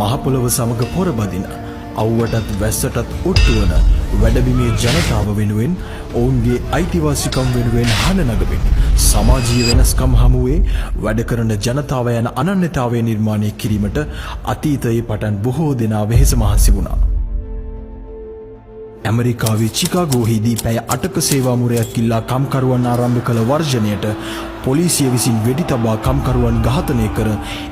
මහ පොළොව සමග පොරබදින අවුවටත් වැස්සටත් ඔට්ටුවන වැඩබිමේ ජනතාව වෙනුවෙන් ඔවුන්ගේ අයිතිවාසිකම් වෙනුවෙන් හඬ නගමින් සමාජීය වෙනස්කම් හමුවේ වැඩ කරන ජනතාව යන අනන්‍යතාවය නිර්මාණය කිරීමට අතීතයේ පටන් බොහෝ දෙනා වෙහෙස මහන්සි වුණා. ඇමරිකාවේ චිකාගෝහිදී පැය 8ක සේවා මුරයක් ඉල්ලා කම්කරුවන් ආරම්භ කළ වර්ජනයට පොලිසිය විසින් වෙඩි තබා කම්කරුවන් ඝාතනය කර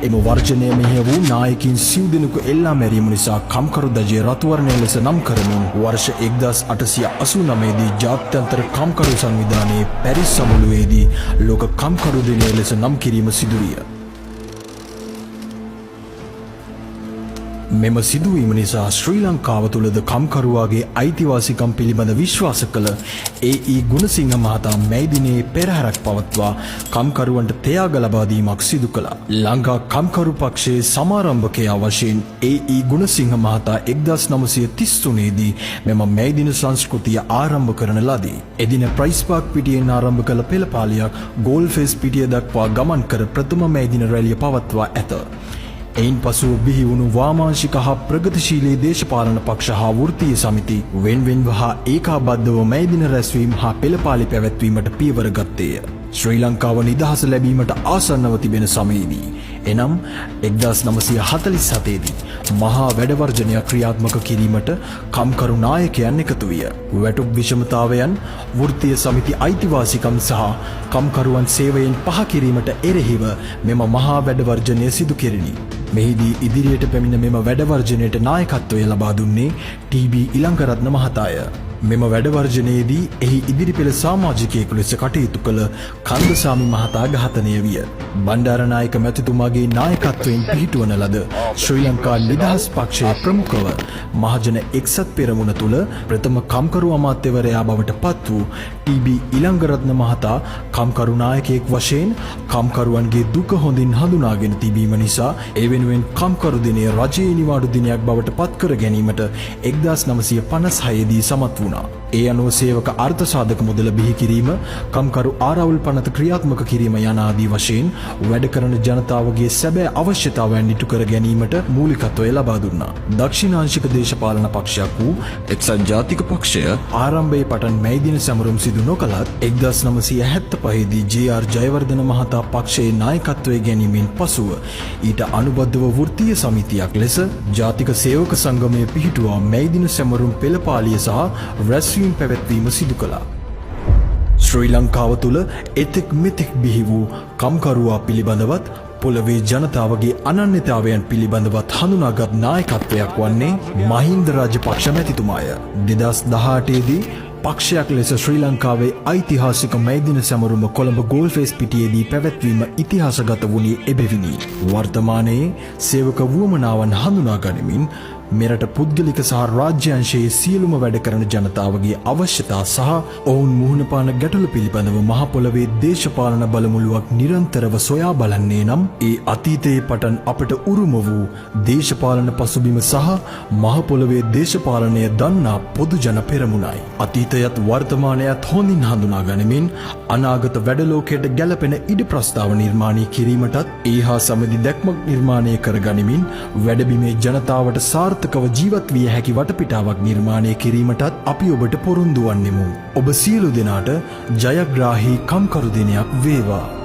එම වර්ජනය මෙහෙය වූ නායකින් සිව් දෙනෙකු එල්ලා මැරීම නිසා කම්කරු දජය රතුවර්ණය ලෙස නම් කරමින් වර්ෂ 1889 දී ජාත්‍යන්තර කම්කරු සංවිධානයේ පැරිස් සමුළුවේදී ලෝක කම්කරු දිනය ලෙස නම් කිරීම සිදු විය. මෙම සිදුවීම නිසා ශ්‍රී ලංකාව තුළද කම්කරුවාගේ අයිතිවාසිකම් පිළිබඳ විශ්වාස කළ ඒ.ඊ. ගුණසිංහ මහතා මැයි දිනයේ පෙරහැරක් පවත්වා කම්කරුවන්ට තයාග ලබා දීමක් සිදු කළා. ලංකා කම්කරු පක්ෂයේ සමාරම්භකයා වශයෙන් ඒ.ඊ. ගුණසිංහ මහතා 1933 දී මෙම මැයි දින සංස්කෘතිය ආරම්භ කරන ලදී. එදින ප්‍රයිස් පාක් පිටියෙන් ආරම්භ කළ පෙළපාලියක් ගෝල්ෆේස් පිටිය දක්වා ගමන් කර ප්‍රථම මැයි දින රැළිය පවත්වා ඇත. එයින් පසුව බිහි වුණු වාමාංශික හා ප්‍රගතිශීලී දේශපාලන පක්ෂ හා වෘත්තීය සමිති වෙන්වෙන්ව හා ඒකාබද්ධව මැයි දින රැස්වීම් හා පෙළපාලි පැවැත්වීමට පියවර ගත්තේය. ශ්‍රී ලංකාව නිදහස ලැබීමට ආසන්නව තිබෙන සමයේදී එනම් 1947 දී මහා වැඩවර්ජනයක් ක්‍රියාත්මක කිරීමට කම්කරු නායකයන් එකතු විය. වැටුප් විෂමතාවයන්, වෘත්තීය සමිති අයිතිවාසිකම් සහ කම්කරුවන් සේවයෙන් පහ කිරීමට එරෙහිව මෙම මහා වැඩවර්ජනය සිදු කෙරිණි. මෙහිදී ඉදිරියට පැමිණ මෙම වැඩවර්ජනයට නායකත්වය ලබා දුන්නේ ටී.බී. ඉලංගරත්න මහතාය. මෙම වැඩවර්ජනයේදී එහි ඉදිරි පෙළ සමාජිකයෙකු ලෙස කටයුතු කළ කන්දසාමි මහතා ඝාතනය විය. බණ්ඩාරනායක මැතිතුමාගේ නායකත්වයෙන් පිහිටුවන ලද ශ්‍රී ලංකා නිදහස් පක්ෂයේ ප්‍රමුඛව මහජන එක්සත් පෙරමුණ තුළ ප්‍රථම කම්කරු අමාත්‍යවරයා බවට පත් වූ ටී.බී. ඉලංගරත්න මහතා කම්කරු නායකයෙක් වශයෙන් කම්කරුවන්ගේ දුක හොඳින් හඳුනාගෙන තිබීම නිසා ඒ වෙනුවෙන් කම්කරු දිනය රජයේ නිවාඩු දිනයක් බවට පත් කර ගැනීමට 1956 දී සමත් වුණා. ඒ අනුව සේවක අර්ථ සාධක මුදල බිහි කිරීම, කම්කරු ආරවුල් පනත ක්‍රියාත්මක කිරීම යන ආදී වශයෙන් වැඩ කරන ජනතාවගේ සැබෑ අවශ්‍යතාවයන් ඉටු කර ගැනීමට මූලිකත්වය ලබා දුන්නා. දක්ෂිණාංශික දේශපාලන පක්ෂයක් වූ එක්සත් ජාතික පක්ෂය ආරම්භයේ පටන් මැයි දින සැමරුම් සිදු නොකළත් 1975 දී ජේ.ආර්. ජයවර්ධන මහතා පක්ෂයේ නායකත්වයේ ගැනීමෙන් පසුව ඊට අනුබද්ධව වෘත්තීය සමිතියක් ලෙස ජාතික සේවක සංගමය පිහිටුවා මැයි දින සැමරුම් පෙළපාලිය සහ රැස්වීම් පැවැත්වීම සිදු කළා. ශ්‍රී ලංකාව තුළ එතෙක් මෙතෙක් බිහි වූ කම්කරුවා පිළිබඳවත් පොළවේ ජනතාවගේ අනන්‍යතාවයන් පිළිබඳවත් හඳුනාගත් නායකත්වයක් වන්නේ මහින්ද රාජපක්ෂ මැතිතුමාය. 2018 දී පක්ෂයක් ලෙස ශ්‍රී ලංකාවේ ඓතිහාසික මැයි දින සැමරුම කොළඹ ගෝල්ෆේස් පිටියේදී පැවැත්වීම ඉතිහාසගත වුණේ එබැවිනි. වර්තමානයේ සේවක වුවමනාවන් හඳුනා ගනිමින් මෙරට පුද්ගලික සහ රාජ්‍යංශයේ සියලුම වැඩ කරන ජනතාවගේ අවශ්‍යතා සහ ඔවුන් මුහුණ පාන ගැටලු පිළිබඳව මහ පොළවේ දේශපාලන බලමුළුවක් නිරන්තරව සොයා බලන්නේ නම් ඒ අතීතයේ පටන් අපට උරුම වූ දේශපාලන පසුබිම සහ මහ පොළවේ දේශපාලනය දන්නා පොදු ජන පෙරමුණයි. අතීතයත් වර්තමානයත් හොඳින් හඳුනා ගනිමින් අනාගත වැඩලෝකයට ගැලපෙන ඉඩ ප්‍රස්තාව නිර්මාණය කිරීමටත් ඒ හා සමගි දැක්මක් නිර්මාණය කර ගනිමින් වැඩබිමේ ජනතාවට සාර්ථකව ජීවත් විය හැකි වටපිටාවක් නිර්මාණය කිරීමටත් අපි ඔබට පොරොන්දු වන්නෙමු. ඔබ සියලු දෙනාට ජයග්‍රාහී කම්කරු දිනයක් වේවා.